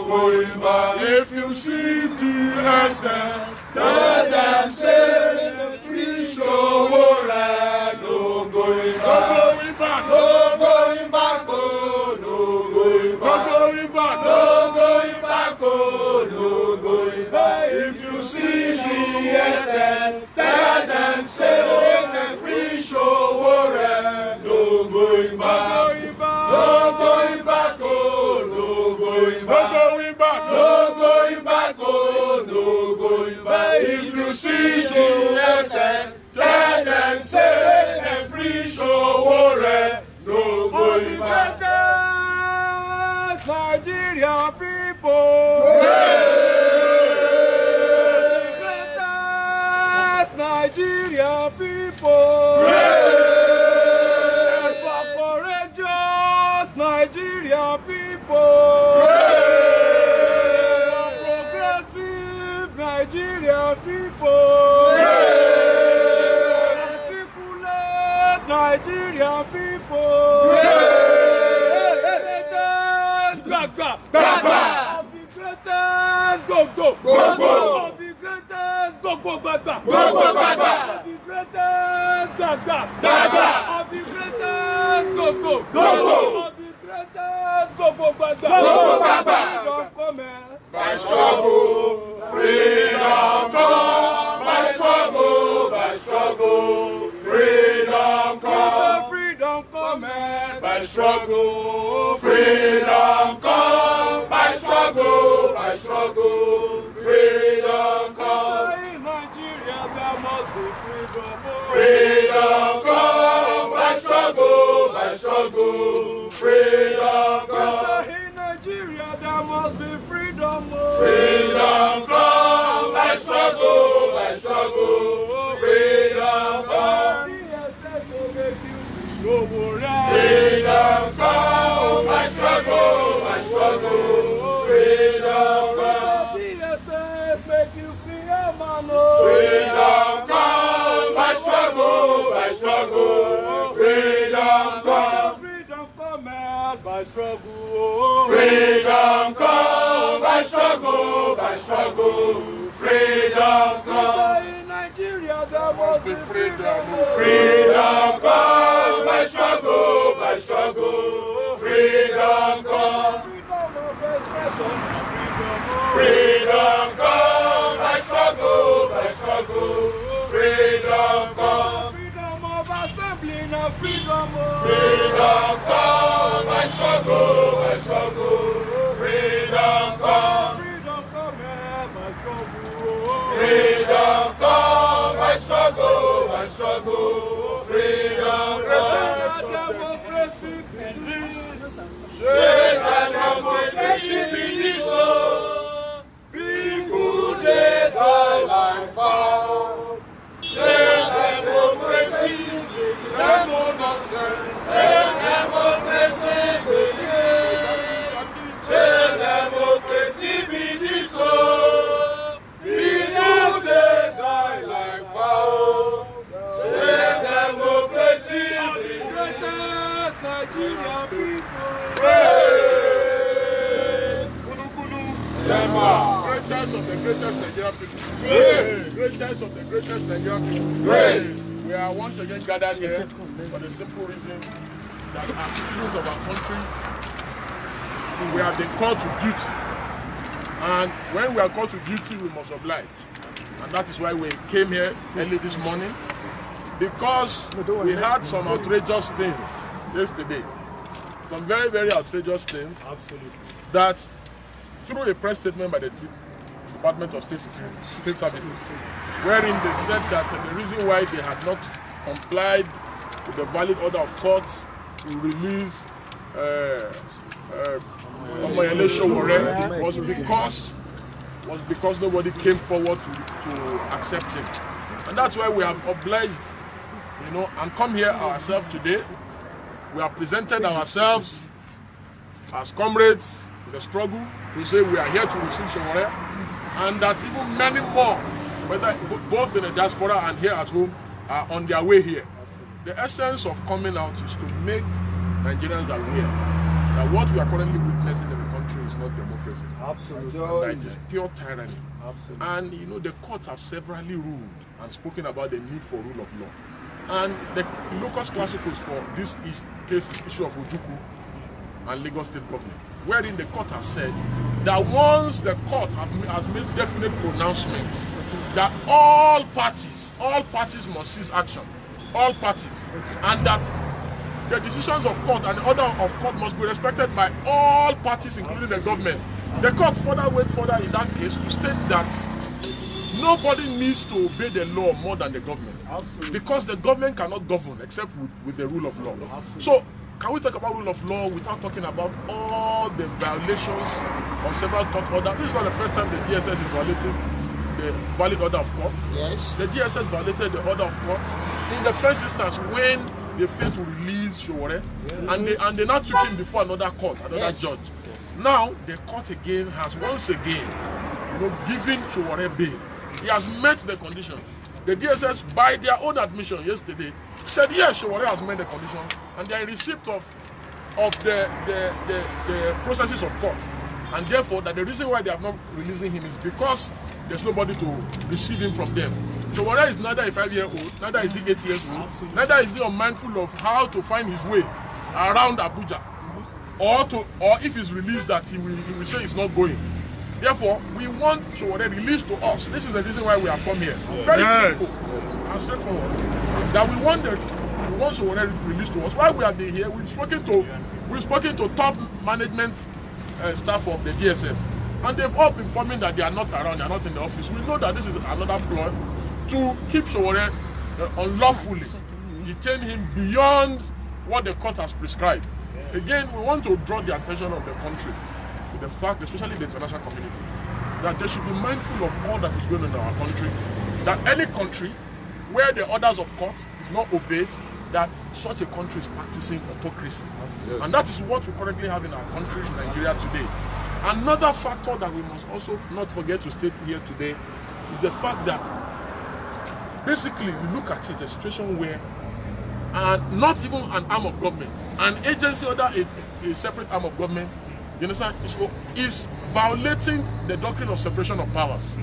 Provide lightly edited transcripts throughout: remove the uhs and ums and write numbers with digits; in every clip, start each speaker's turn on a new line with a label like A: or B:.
A: going back. If you see DSS, tell them say free Sowore, no going back. No going back. No going back. Oh, no going back. No going back. No going back. Oh, no going back. If you see DSS, tell them say free Sowore, no going back. No going back. Oh, no going back. No going back. No going back. Oh, no going back. If you see DSS, tell them say free Sowore, no going back.
B: Nigeria people. Nigeria people. For courageous Nigeria people. Progressive Nigeria people. Articulate Nigeria people. Of the greatest go. Of the greatest go. Of the greatest of the greatest go. Of the greatest freedom come
A: by struggle, freedom come. By struggle, freedom come.
B: Freedom come
A: by struggle, freedom come. By struggle, freedom come.
B: In Nigeria there must be freedom.
A: Freedom come. By struggle, freedom come.
B: In Nigeria there must be freedom.
A: Freedom come. By struggle, freedom come. Freedom come. By struggle, freedom come.
B: DSS make you free, man.
A: Freedom come. By struggle, freedom come.
B: Freedom come by struggle.
A: Freedom come. By struggle, freedom come.
B: In Nigeria there must be freedom.
A: Freedom come. By struggle, freedom come.
B: Freedom of expression.
A: Freedom come. By struggle, freedom come.
B: Freedom of assembly and freedom.
A: Freedom come. By struggle, freedom come.
B: Freedom come by struggle.
A: Freedom come. By struggle, freedom come.
B: Democracy believes.
A: Democracy be so. People they die like fowl. Democracy, no nonsense. Democracy be so. People they die like fowl. Democracy,
B: The greatest Nigerian people.
A: Greatest of the greatest Nigerian people. Greatest of the greatest Nigerian people. We are once again gathered here for the simple reason that as citizens of our country, we have been called to duty. And when we are called to duty, we must oblige. And that is why we came here early this morning, because we had some outrageous things yesterday. Some very, very outrageous things.
B: Absolutely.
A: That through a press statement by the Department of State Services, wherein they said that the reason why they had not complied with the valid order of court to release Omoyele Sowore was because nobody came forward to accept him. And that's why we have obliged, and come here ourselves today. We have presented ourselves as comrades in the struggle. We say we are here to receive Sowore, and that even many more, whether both in the diaspora and here at home, are on their way here. The essence of coming out is to make Nigerians aware that what we are currently witnessing in the country is not democracy. democracy.
B: Absolutely.
A: And that it is pure tyranny.
B: Absolutely.
A: And you know, the courts have severally ruled and spoken about the need for rule of law. And the locus classicus for this case is issue of Ojuku and Lagos State government, wherein the court has said that once the court has made definite pronouncements that all parties must cease action, all parties, and that the decisions of court and the order of court must be respected by all parties, including the government. The court went further in that case to state that nobody needs to obey the law more than the government. Absolutely. Because the government cannot govern except with the rule of law. Absolutely. So, can we talk about rule of law without talking about all the violations of several court orders? This is not the first time the DSS is violating the valid order of court.
C: Yes.
A: The DSS violated the order of court in the first instance when they failed to release Sowore, yes. and they now took him before another court, another judge. Yes. Now the court again has once again, given Sowore bail. He has met the conditions. The DSS, by their own admission yesterday, said yes, Sowore has met the conditions, and they are in receipt of the processes of court, and therefore that the reason why they are not releasing him is because there's nobody to receive him from them. Sowore is neither a 5-year-old, neither is he 8 years old, neither is he unmindful of how to find his way around Abuja, or if he's released that he will say he's not going. Therefore, we want Sowore released to us. This is the reason why we have come here. Very simple and straightforward. That we want Sowore released to us. Why we have been here, we've spoken to top management staff of the DSS, and they've all been informing that they are not around, they are not in the office. We know that this is another ploy to keep Sowore unlawfully, detain him beyond what the court has prescribed. Again, we want to draw the attention of the country to the fact, especially the international community, that they should be mindful of all that is going on in our country. That any country where the orders of court is not obeyed, that such a country is practicing autocracy. Yes. And that is what we currently have in our country, Nigeria, today. Another factor that we must also not forget to state here today is the fact that basically we look at it, a situation where not even an arm of government, an agency under a separate arm of government, you understand, is violating the doctrine of separation of powers.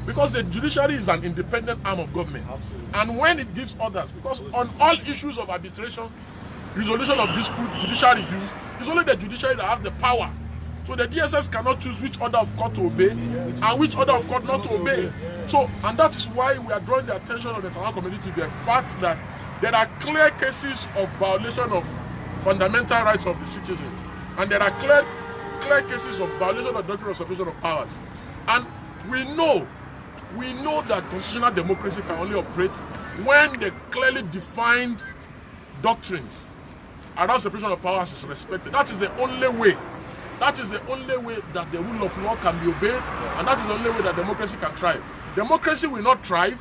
A: Because the judiciary is an independent arm of government. Absolutely. And when it gives orders, because on all issues of arbitration, resolution of dispute, judicial review, it's only the judiciary that has the power. So the DSS cannot choose which order of court to obey and which order of court not to obey. So, and that is why we are drawing the attention of the international community to the fact that there are clear cases of violation of fundamental rights of the citizens. And there are clear cases of violation of the doctrine of separation of powers. And we know that constitutional democracy can only operate when the clearly defined doctrines around separation of powers is respected. That is the only way. That is the only way that the rule of law can be obeyed, and that is the only way that democracy can thrive. Democracy will not thrive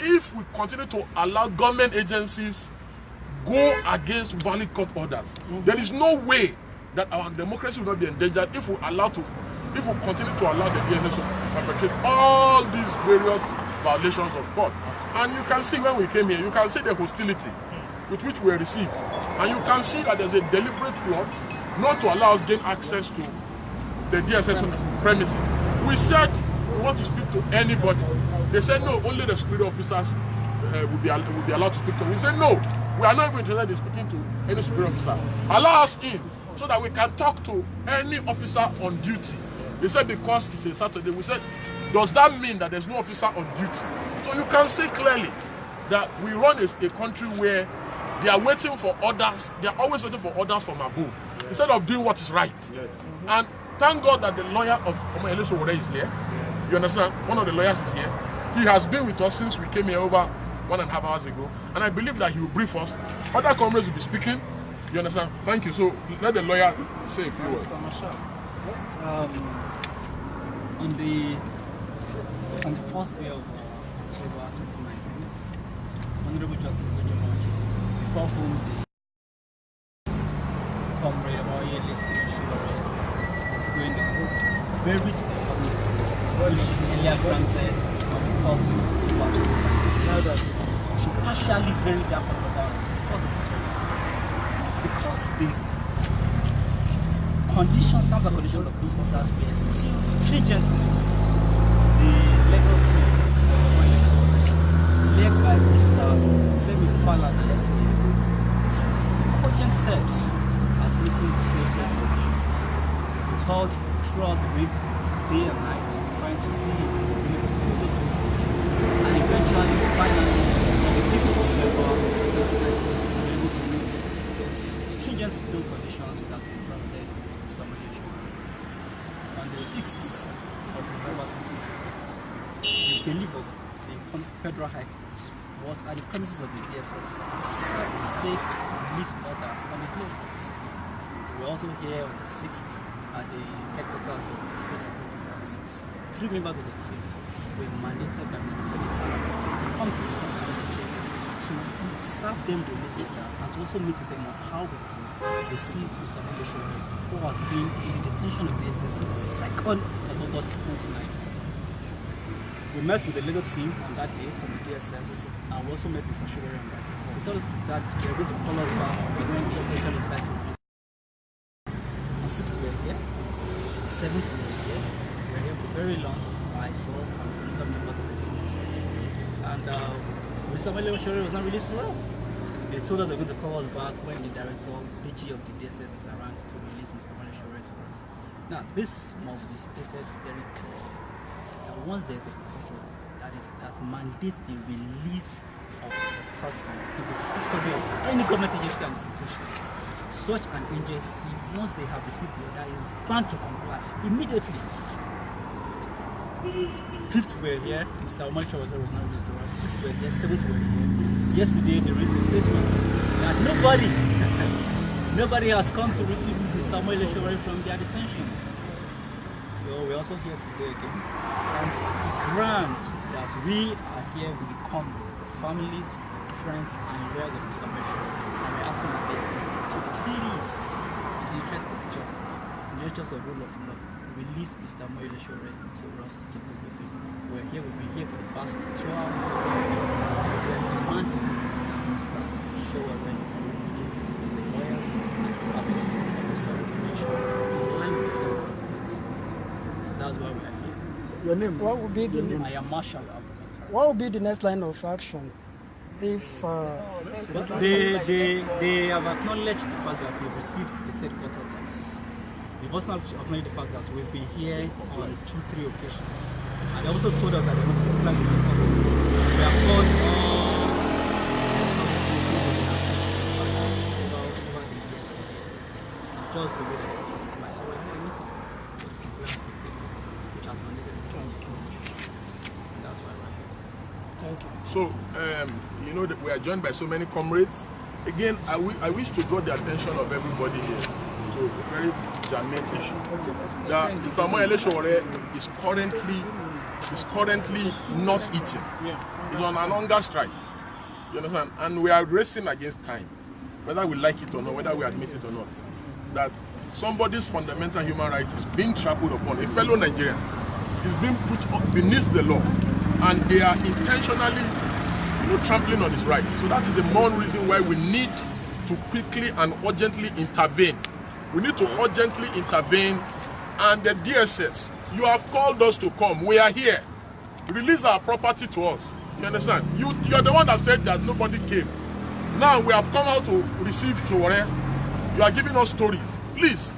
A: if we continue to allow government agencies go against valid court orders. There is no way that our democracy will not be endangered if we continue to allow the DSS to perpetrate all these various violations of court. And you can see when we came here, you can see the hostility with which we were received. And you can see that there's a deliberate plot not to allow us gain access to the DSS premises. We said we want to speak to anybody. They said no, only the security officers will be allowed to speak to. We said no, we are not even interested in speaking to any security officer. Allow us in so that we can talk to any officer on duty. They said because it's a Saturday. We said, does that mean that there's no officer on duty? So you can see clearly that we run a country where they are waiting for orders. They are always waiting for orders from above, instead of doing what is right. Yes. And thank God that the lawyer of Omoyele Sowore is here. You understand? One of the lawyers is here. He has been with us since we came here over 1.5 hours ago. And I believe that he will brief us. Other comrades will be speaking. You understand? Thank you. So let the lawyer say a few words.
D: On the first day of October 2019, Honorable Justice Ojomo, before whom the comrade Omoyele Sowore is going to very rich economy, which earlier granted on the 4th to March 2019. She partially varied that particular to the 1st of October because the conditions, terms and conditions of those orders were still stringently. The legal team of Omoyele Sowore, led by Mr. Femi Falana, took cogent steps at meeting the same legal issues. We told throughout the week, day and night, trying to see fulfill those obligations. And eventually, finally, on the 5th of November 2019, we were able to meet the stringent bill conditions that were granted Mr. Omoyele Sowore. On the 6th of November 2019, the bailiff of the Federal High Court was at the premises of the DSS to serve the said release order on the DSS. We were also here on the 6th at the headquarters of the State Security Services. 3 members of the team were mandated by Mr. Femi Falana to come to the DSS to serve them the release order and to also meet with them on how we can receive Mr. Omoyele Sowore, who has been in detention of the DSS since the 2nd of August 2019. We met with the legal team on that day from the DSS, and we also met Mr. Sowore on that day. They told us that they were going to call us back when they eventually decided to release. On 6th we were here, 7th we were here. We were here for very long, myself and some other members of the legal team. And Mr. Omoyele Sowore was not released to us. They told us they were going to call us back when the director, BG of the DSS is around to release Mr. Omoyele Sowore to us. Now, this must be stated very clearly. Once there's a court order that mandates the release of a person in the custody of any government agency and institution, such an agency, once they have received the order, is bound to comply immediately. 5th we're here, Mr. Omoyele Sowore was not released to us. 6th we're here, 7th we're here. Yesterday they released a statement that nobody has come to receive Mr. Omoyele Sowore from their detention. So we're also here today again. And grant that we are here with the comrades, the families, friends, and lawyers of Mr. Omoyele Sowore. And we're asking the DSS to please, in the interest of justice, in the interest of rule of law, release Mr. Omoyele Sowore to us to go with him. We're here, we've been here for the past 2 hours. We're demanding that Mr. Sowore be released to the lawyers and the families of Mr. Omoyele Sowore in line with the government. So that's why we are here.
C: Your name? What would be the
D: I am Marshal.
C: What would be the next line of action if
D: they have acknowledged the fact that they've received the said court orders? They've also acknowledged the fact that we've been here on 2-3 occasions, and they also told us that they're going to comply with the said court orders. We have called all national officials who have been sent over the years of the DSS, and just the way that they to comply. So we're here meeting for the compliance with the said court order, which has mandated the Mr. Omoyele Sowore. And that's why we're here.
C: Thank you.
A: So, you know that we are joined by so many comrades. Again, I wish to draw the attention of everybody here to a very germane issue. That Mr. Omoyele Sowore is currently not eating. He's on an hunger strike. You understand? And we are racing against time, whether we like it or not, whether we admit it or not. That somebody's fundamental human right is being trampled upon. A fellow Nigerian is being put beneath the law, and they are intentionally, trampling on his rights. So that is the main reason why we need to quickly and urgently intervene. We need to urgently intervene, and the DSS, you have called us to come. We are here. Release our property to us. You understand? You're the one that said that nobody came. Now we have come out to receive Sowore. You are giving us stories. Please,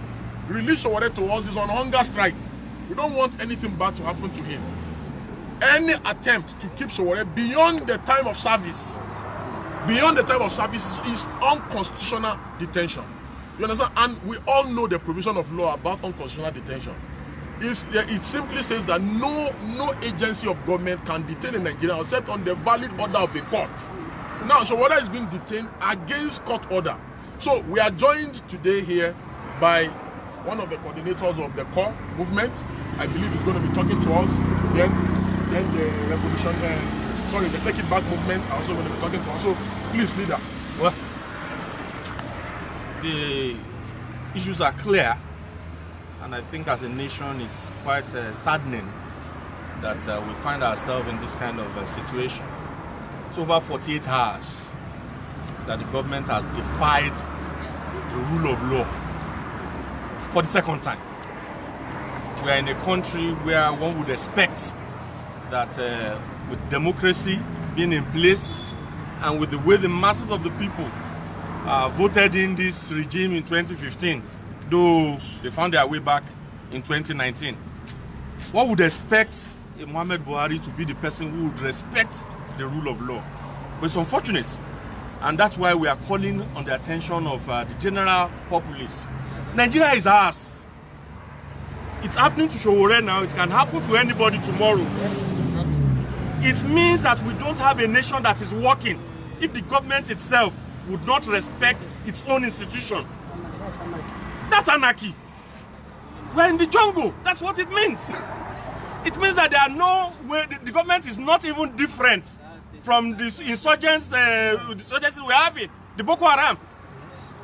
A: release Sowore to us. He's on hunger strike. We don't want anything bad to happen to him. Any attempt to keep Sowore beyond the time of service, is unconstitutional detention. You understand? And we all know the provision of law about unconstitutional detention. It simply says that no agency of government can detain a Nigerian except on the valid order of a court. Now, Sowore is being detained against court order. So we are joined today here by one of the coordinators of the core movement. I believe he's going to be talking to us. Then the revolution, the Take It Back movement are also going to be talking to us. So please, leader.
E: Well, the issues are clear, and I think as a nation it's quite saddening that we find ourselves in this kind of situation. It's over 48 hours that the government has defied the rule of law. for the second time. We are in a country where one would expect that with democracy being in place and with the way the masses of the people voted in this regime in 2015, though they found their way back in 2019, one would expect Muhammad Buhari to be the person who would respect the rule of law. But it's unfortunate, and that's why we are calling on the attention of the general populace. Nigeria is ours. It's happening to Sowore now. It can happen to anybody tomorrow. It means that we don't have a nation that is working if the government itself would not respect its own institution. That's anarchy. We're in the jungle. That's what it means. It means that there are no way, the government is not even different from the insurgents, insurgency we're having, the Boko Haram.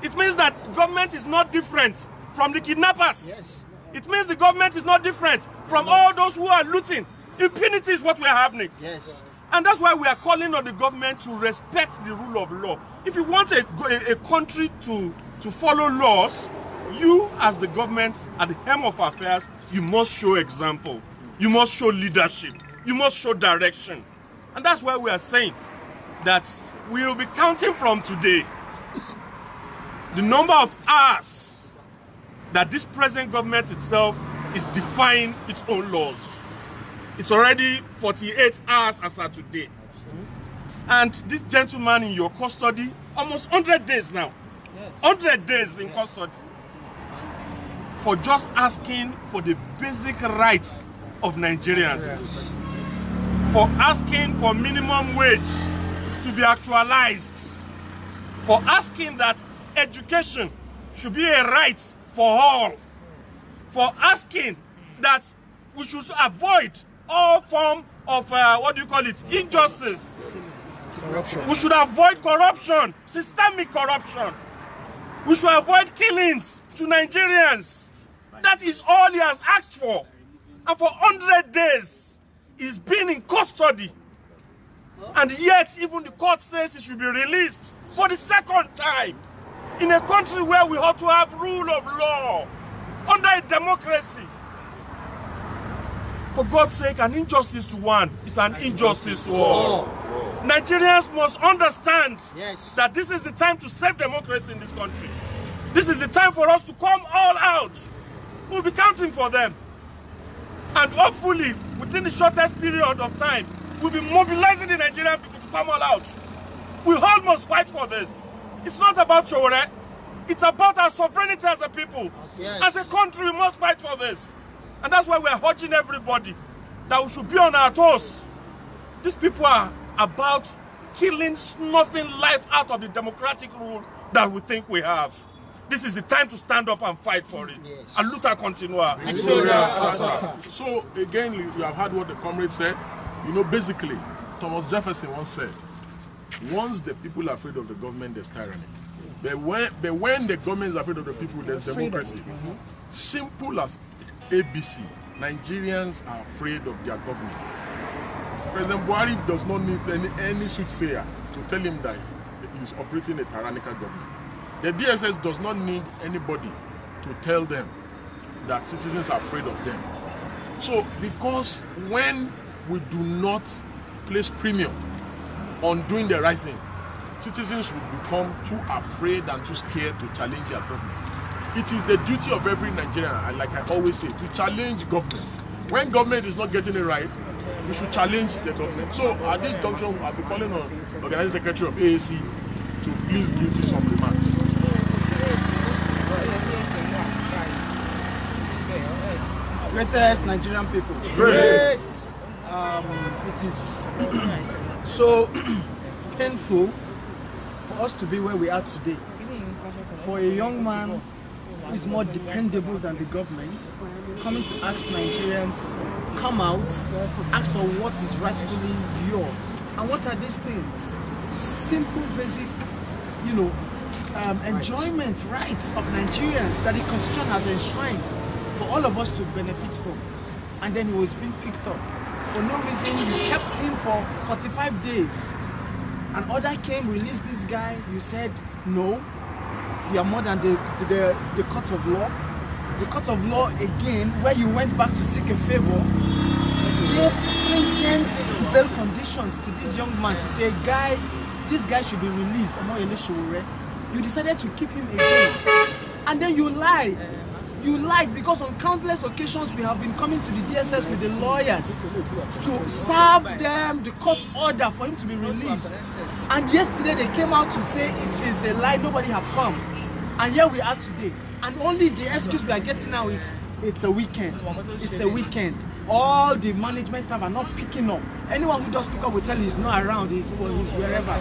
E: It means that government is not different from the kidnappers.
A: Yes.
E: It means the government is not different from all those who are looting. Impunity is what we are having.
A: Yes.
E: And that's why we are calling on the government to respect the rule of law. If you want a country to follow laws, you as the government at the helm of affairs, you must show example. You must show leadership. You must show direction. And that's why we are saying that we will be counting from today the number of hours that this present government itself is defying its own laws. It's already 48 hours as of today. And this gentleman in your custody, almost 100 days now. 100 days in custody. For just asking for the basic rights of Nigerians. For asking for minimum wage to be actualized. For asking that education should be a right for all. For asking that we should avoid all form of, injustice. Corruption. We should avoid corruption, systemic corruption. We should avoid killings to Nigerians. That is all he has asked for. And for 100 days, he's been in custody. And yet, even the court says he should be released for the second time. In a country where we ought to have rule of law, under a democracy. For God's sake, an injustice to one is an injustice to all. Nigerians must understand that this is the time to save democracy in this country. This is the time for us to come all out. We'll be counting for them. And hopefully, within the shortest period of time, we'll be mobilizing the Nigerian people to come all out. We all must fight for this. It's not about Sowore. It's about our sovereignty as a people. As a country, we must fight for this. And that's why we're urging everybody that we should be on our toes. These people are about killing, snuffing life out of the democratic rule that we think we have. This is the time to stand up and fight for it. And Luther continua.
A: So again, you have heard what the comrade said. You know, basically, Thomas Jefferson once said, once the people are afraid of the government, there's tyranny. But when the government is afraid of the people, there's democracy. Simple as ABC. Nigerians are afraid of their government. President Buhari does not need any soothsayer to tell him that he's operating a tyrannical government. The DSS does not need anybody to tell them that citizens are afraid of them. So, because when we do not place premium on doing the right thing, citizens will become too afraid and too scared to challenge their government. It is the duty of every Nigerian, and like I always say, to challenge government. When government is not getting it right, we should challenge the government. So at this junction, I'll be calling on the Organizing Secretary of AAC to please give some remarks.
F: Greatest Nigerian people.
A: Great.
F: It is so painful for us to be where we are today. For a young man who is more dependable than the government, coming to ask Nigerians, come out, ask for what is rightfully yours. And what are these things? Simple, basic, enjoyment rights of Nigerians that the Constitution has enshrined for all of us to benefit from. And then he was being picked up. For no reason, you kept him for 45 days. An order came, released this guy, you said, no, you are more than the court of law. the court of law again, where you went back to seek a favor, gave stringent bail conditions to this young man to say, this guy should be released, Omoyele Sowore. You decided to keep him again. And then you lied. You lied because on countless occasions we have been coming to the DSS with the lawyers to serve them the court order for him to be released. And yesterday they came out to say it is a lie, nobody have come. And here we are today. And only the excuse we are getting now is it's a weekend. It's a weekend. All the management staff are not picking up. Anyone who does pick up will tell you he's not around, he's wherever.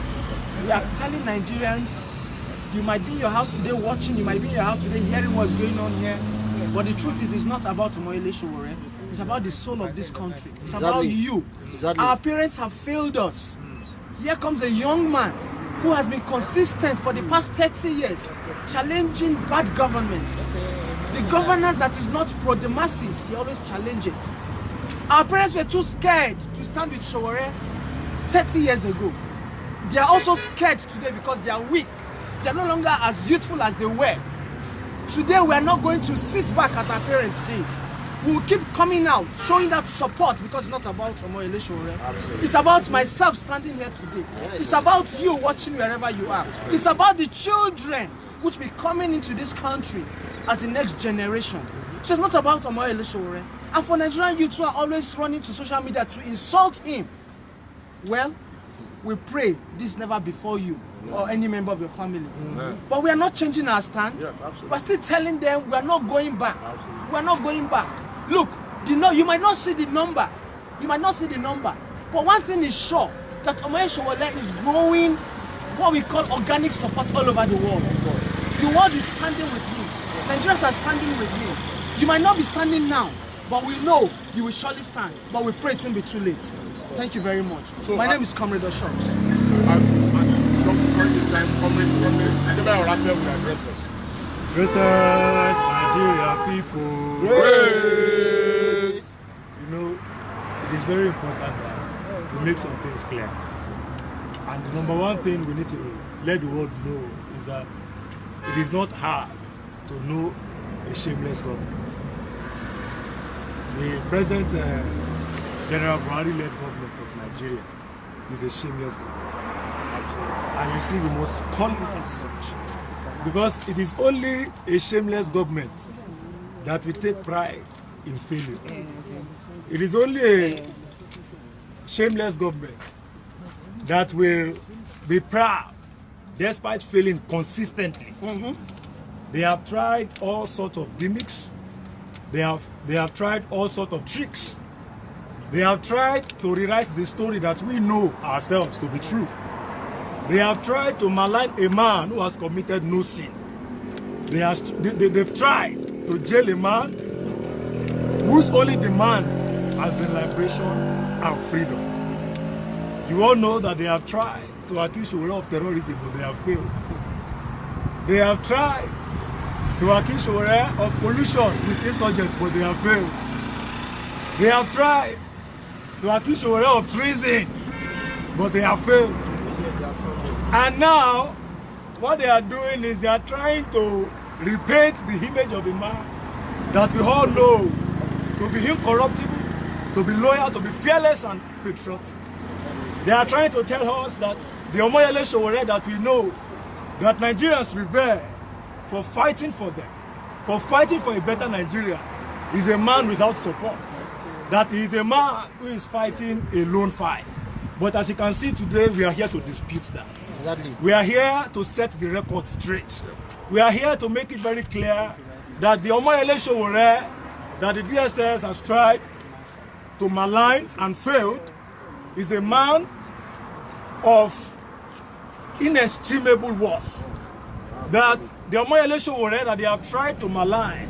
F: We are telling Nigerians, you might be in your house today watching, you might be in your house today hearing what's going on here. But the truth is, it's not about Omoyele Sowore. It's about the soul of this country. It's about you. Our parents have failed us. Here comes a young man who has been consistent for the past 30 years, challenging bad government. The governance that is not pro the masses, he always challenge it. Our parents were too scared to stand with Sowore 30 years ago. They are also scared today because they are weak. They are no longer as youthful as they were. Today we are not going to sit back as our parents did. We will keep coming out, showing that support, because it's not about Omoyele Sowore. It's about myself standing here today. It's about you watching wherever you are. It's about the children which will be coming into this country as the next generation. So it's not about Omoyele Sowore. And for Nigerian youths who are always running to social media to insult him, well, we pray this never befall you or any member of your family. But we are not changing our stand.
A: Yes, absolutely.
F: We're still telling them we are not going back. We are not going back. Look, you might not see the number. You might not see the number. But one thing is sure, that Omoyele Sowore is growing what we call organic support all over the world. The world is standing with me. Nigerians are standing with me. You might not be standing now, but we know you will surely stand. But we pray it won't be too late. Thank you very much. So my name is Comrade Oshoks.
B: Greatest Nigeria people.
A: Great.
B: You know, it is very important that we make some things clear. And the number one thing we need to let the world know is that it is not hard to know a shameless government. The present General Buhari-led government of Nigeria is a shameless government. And you see, we must call it as such. Because it is only a shameless government that will take pride in failure. It is only a shameless government that will be proud despite failing consistently. They have tried all sorts of gimmicks. They have tried all sorts of tricks. They have tried to rewrite the story that we know ourselves to be true. They have tried to malign a man who has committed no sin. They've tried to jail a man whose only demand has been liberation and freedom. You all know that they have tried to accuse Sowore of terrorism, but they have failed. They have tried to accuse Sowore of collusion with insurgents, but they have failed. They have tried to accuse Sowore of treason, but they have failed. And now, what they are doing is they are trying to repaint the image of a man that we all know to be incorruptible, to be loyal, to be fearless and patriotic. They are trying to tell us that the Omoyele Sowore that we know, that Nigerians prepare for fighting for them, for fighting for a better Nigeria, is a man without support. That he is a man who is fighting a lone fight. But as you can see today, we are here to dispute that.
F: Exactly.
B: We are here to set the record straight. We are here to make it very clear that the Omoyele Sowore that the DSS has tried to malign and failed is a man of inestimable worth. That the Omoyele Sowore that they have tried to malign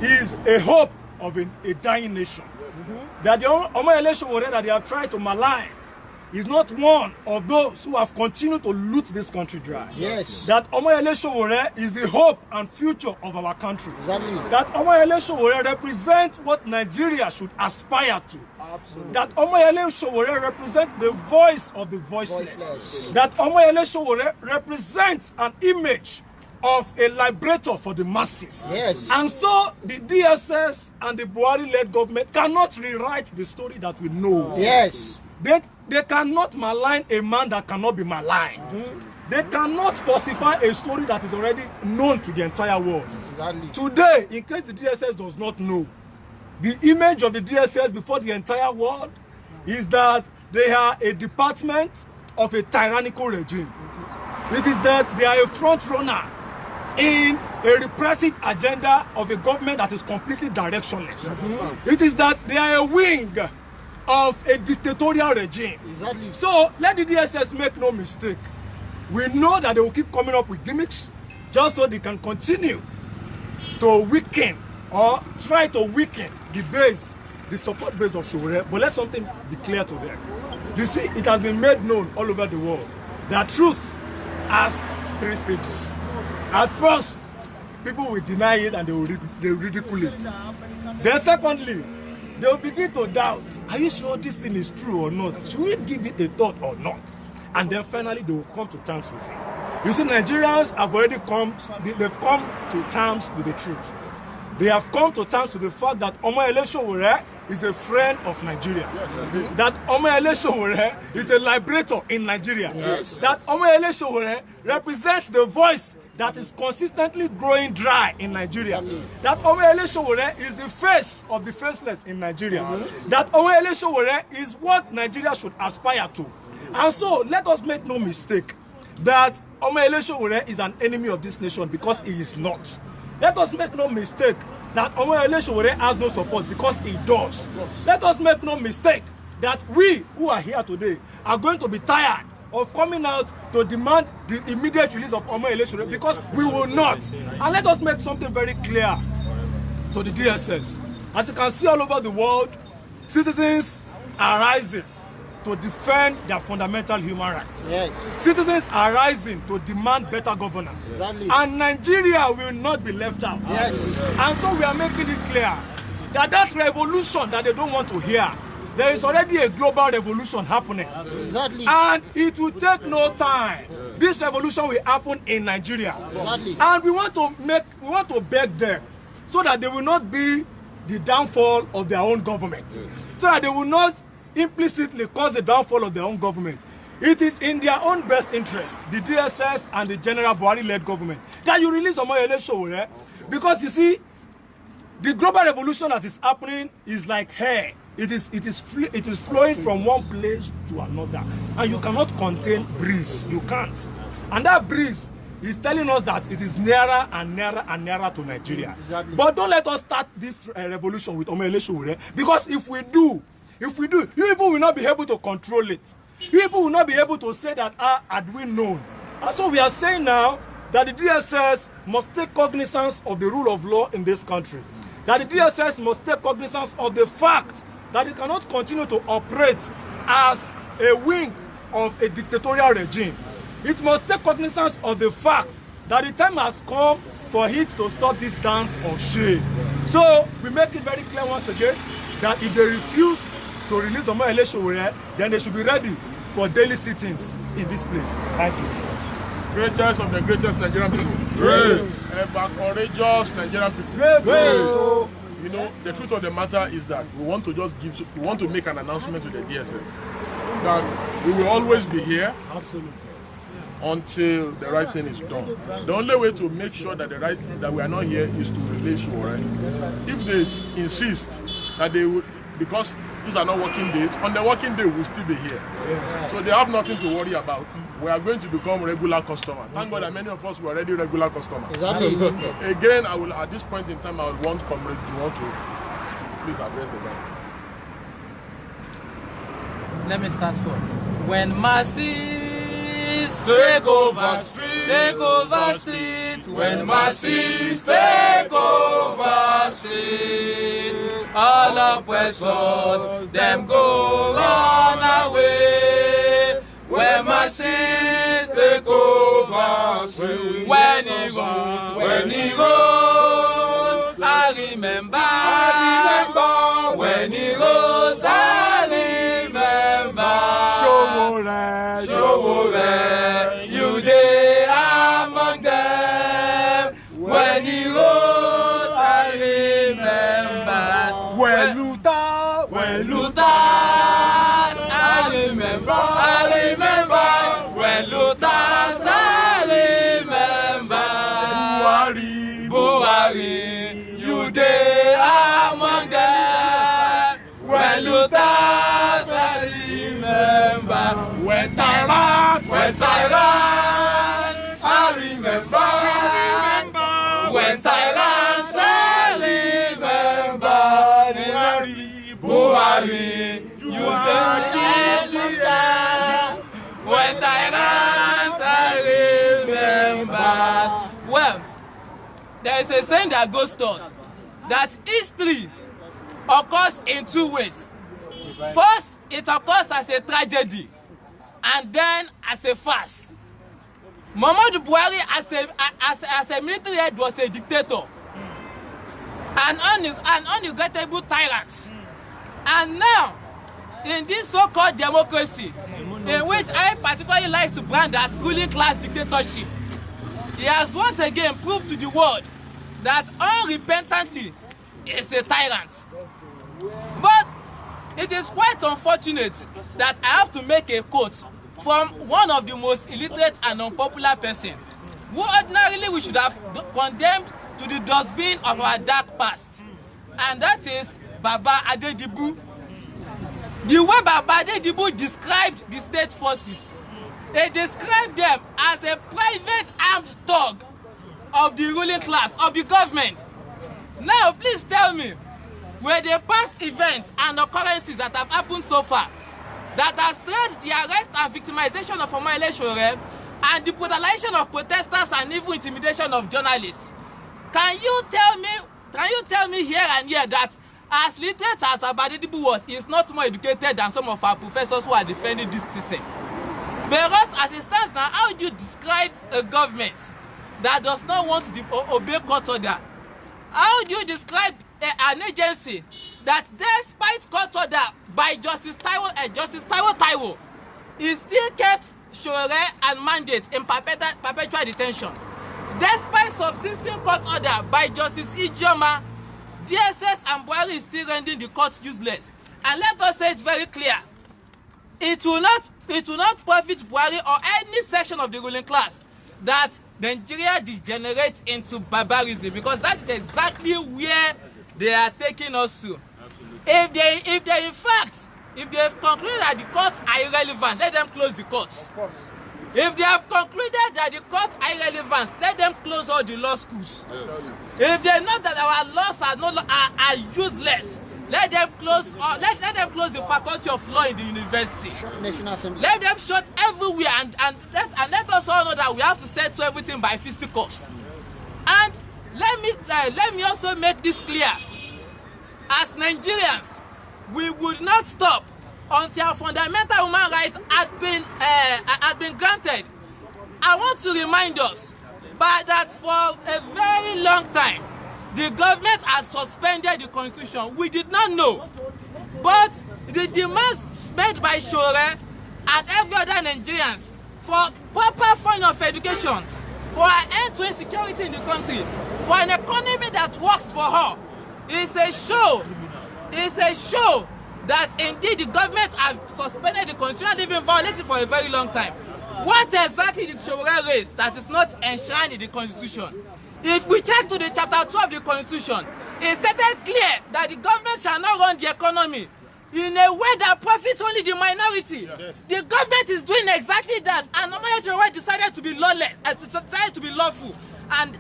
B: is a hope of a dying nation. That the Omoyele Sowore that they have tried to malign is not one of those who have continued to loot this country dry.
F: Yes.
B: That Omoyele Sowore is the hope and future of our country.
F: Exactly.
B: That Omoyele Sowore represents what Nigeria should aspire to. Absolutely. That Omoyele Sowore represents the voice of the voiceless. That Omoyele Sowore represents an image of a liberator for the masses.
F: Yes.
B: And so the DSS and the Buhari-led government cannot rewrite the story that we know.
F: Yes.
B: They cannot malign a man that cannot be maligned. They cannot falsify a story that is already known to the entire world.
F: Exactly.
B: Today, in case the DSS does not know, the image of the DSS before the entire world is that they are a department of a tyrannical regime. It is that they are a front runner in a repressive agenda of a government that is completely directionless. It is that they are a wing of a dictatorial regime.
F: Exactly.
B: So let the DSS make no mistake. We know that they will keep coming up with gimmicks just so they can continue to weaken or try to weaken the base, the support base of Sowore. But let something be clear to them. You see, it has been made known all over the world that truth has 3 stages. At first, people will deny it and they will ridicule it. Then secondly, they will begin to doubt, are you sure this thing is true or not? Should we give it a thought or not? And then finally, they will come to terms with it. You see, Nigerians have already they've come to terms with the truth. They have come to terms with the fact that Omoyele Sowore is a friend of Nigeria. Yes. That Omoyele Sowore is a liberator in Nigeria.
F: Yes.
B: That Omoyele Sowore represents the voice that is consistently growing dry in Nigeria. That Omoyele Sowore is the face of the faceless in Nigeria. That Omoyele Sowore is what Nigeria should aspire to. And so, let us make no mistake that Omoyele Sowore is an enemy of this nation because he is not. Let us make no mistake that Omoyele Sowore has no support because he does. Let us make no mistake that we who are here today are going to be tired of coming out to demand the immediate release of Omoyele Sowore because we will not. And let us make something very clear to the DSS. As you can see all over the world, citizens are rising to defend their fundamental human rights.
F: Yes.
B: Citizens are rising to demand better governance.
F: Exactly.
B: And Nigeria will not be left out.
F: Yes.
B: And so we are making it clear that that revolution that they don't want to hear, there is already a global revolution happening.
F: Exactly.
B: And it will take no time. This revolution will happen in Nigeria.
F: Exactly.
B: And we want to beg them so that they will not be the downfall of their own government. So that they will not implicitly cause the downfall of their own government. It is in their own best interest, the DSS and the General Buhari-led government, that you release Omoyele Sowore. Because you see, the global revolution that is happening is like hair. It is flowing from one place to another, and you cannot contain breeze. You can't. And that breeze is telling us that it is nearer and nearer and nearer to Nigeria. Exactly. But don't let us start this revolution with Omoyele Sowore, because if we do, you people will not be able to control it. You people will not be able to say that, had we known. And so we are saying now that the DSS must take cognizance of the rule of law in this country. That the DSS must take cognizance of the fact that it cannot continue to operate as a wing of a dictatorial regime. It must take cognizance of the fact that the time has come for it to stop this dance of shame. So we make it very clear once again that if they refuse to release Omoyele Sowore, then they should be ready for daily sittings in this place. Thank you.
A: Greatest of the greatest Nigerian people. Great. Ever courageous Nigerian people.
B: Great.
A: You know, the truth of the matter is that we want to make an announcement to the DSS that we will always be here.
B: Absolutely.
A: Until the right thing is done. The only way to make sure that that we are not here is to release Sowore. If they insist that they would, because these are not working days, on the working day we'll still be here. Yeah. So they have nothing to worry about. We are going to become regular customers. Thank God that many of us were already regular customers.
F: Exactly.
A: Again, I will, at this point in time, I would want Comrade Juwon to please address the bank.
D: Let me start first. When masses take over street, when masses take over street, all oppressors, them go run away. When masses take over street, when he rose, I remember, when he rose, I remember. Sowore, you dey among them.
A: when Luther, I remember when Luther, I remember. Buhari, you dey among them. When Luther, I remember. When tyrant, I remember. When tyrant, I remember. Buhari, you dey among them. When tyrant, I remember.
G: Well, there is a saying that goes to us that history occurs in two ways. First, it occurs as a tragedy, and then as a farce. Muhammadu Buhari as a military head was a dictator, an unregrettable tyrant. And now, in this so-called democracy, in which I particularly like to brand as ruling class dictatorship, he has once again proved to the world that unrepentantly is a tyrant. But it is quite unfortunate that I have to make a quote from one of the most illiterate and unpopular person who ordinarily we should have condemned to the dustbin of our dark past, and that is Baba Adedibu. The way Baba Adedibu described the state forces, he described them as a private armed thug of the ruling class, of the government. Now, please tell me, were the past events and occurrences that have happened so far that has led the arrest and victimization of Omoyele Sowore and the brutalization of protesters and even intimidation of journalists? Can you tell me here and here that as literate as Adedibu was, he is not more educated than some of our professors who are defending this system? Because as it stands now, how do you describe a government that does not want to obey court order? How do you describe an agency that, despite court order by Justice Taiwo, he still kept Sowore and mandate in perpetual detention? Despite subsisting court order by Justice Ijoma, DSS and Buhari is still rendering the court useless. And let us say it very clear, it will not profit Buhari or any section of the ruling class that Nigeria degenerates into barbarism, because that is exactly where they are taking us to. If they have concluded that the courts are irrelevant, let them close the courts. If they have concluded that the courts are irrelevant, let them close all the law schools. Yes. If they know that our laws are useless, let them close the faculty of law in the university.
F: National Assembly. Let
G: them shut everywhere, and let us all know that we have to settle everything by fisticuffs. And let me also make this clear: as Nigerians, we would not stop until our fundamental human rights had been granted. I want to remind us that for a very long time, the government has suspended the constitution. We did not know. But the demands made by Sowore and every other Nigerians for proper funding of education, for an end to insecurity in the country, for an economy that works for all, is a show that indeed the government has suspended the constitution and been violated for a very long time. What exactly did Sowore raise that is not enshrined in the constitution? If we check to the chapter 2 of the constitution, it stated clear that the government shall not run the economy in a way that profits only the minority. Yes. The government is doing exactly that, and Omoyele Sowore decided to be lawless, decided to be lawful, and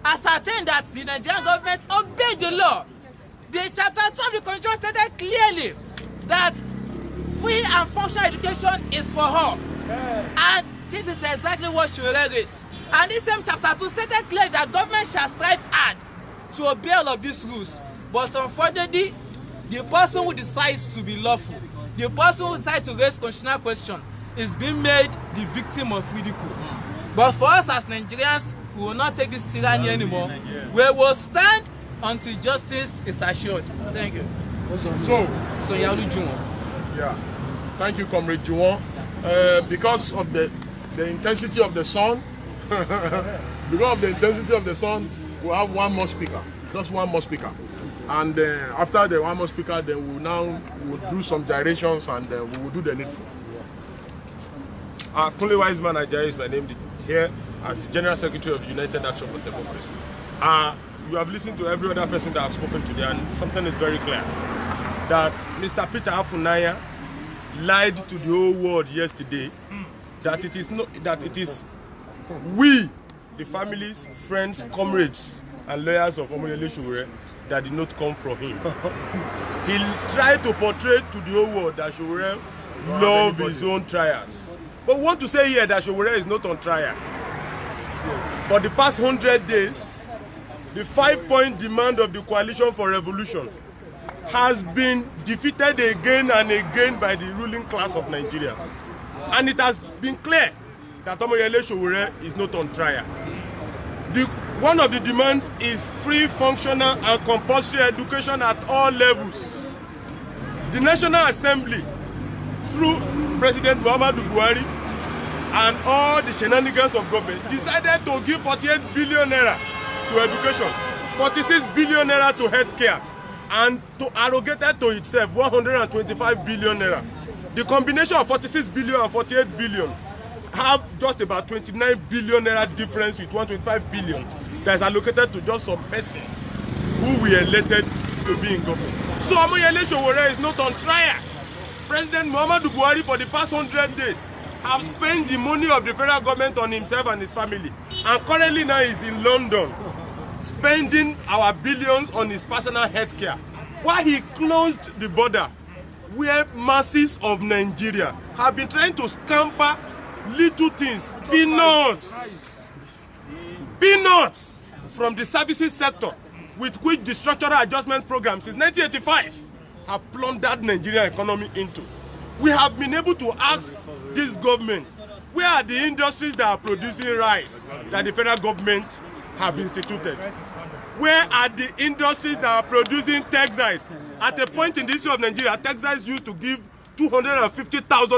G: ascertained that the Nigerian government obeyed the law. The chapter 2 of the constitution stated clearly that free and functional education is for all. And this is exactly what Sowore raised. And this same chapter 2 stated clearly that government shall strive hard to obey all of these rules. But unfortunately, the person who decides to be lawful, the person who decides to raise constitutional question, is being made the victim of ridicule. But for us as Nigerians, we will not take this tyranny anymore. We will stand until justice is assured. Thank you.
A: So
G: Yalu Juwon.
A: Yeah. Thank you, Comrade Juwon. Because of the intensity of the sun, we'll have one more speaker. Just one more speaker. And after the one more speaker, then we'll do some gyrations and we will do the needful. Kunle Wiseman Ajayi is my name here as the General Secretary of United Action for Democracy. You have listened to every other person that I've spoken to there, and something is very clear. That Mr. Peter Afunaya lied to the whole world yesterday that it is we, the families, friends, comrades, and lawyers of Omoyele Sowore that did not come from him. He tried to portray to the whole world that Sowore loved his own trials. But we want to say here that Sowore is not on trial. For the past 100 days, the 5-point demand of the Coalition for Revolution has been defeated again and again by the ruling class of Nigeria. And it has been clear that Omoyele Sowore is not on trial. One of the demands is free, functional, and compulsory education at all levels. The National Assembly, through President Muhammadu Buhari and all the shenanigans of government, decided to give 48 billion naira to education, 46 billion naira to healthcare, and to arrogated to itself 125 billion naira. The combination of 46 billion and 48 billion have just about 29 billion naira difference with 125 billion that is allocated to just some persons who were elected to be in government. So Omoyele Sowore is not on trial. President Muhammadu Buhari for the past 100 days have spent the money of the federal government on himself and his family, and currently now is in London spending our billions on his personal health care, while he closed the border where masses of Nigeria have been trying to scamper little things, peanuts from the services sector, with which the structural adjustment program since 1985 have plundered Nigerian economy into. We have been able to ask this government, where are the industries that are producing rice that the federal government have instituted? Where are the industries that are producing textiles? At a point in the history of Nigeria, textiles used to give 250,000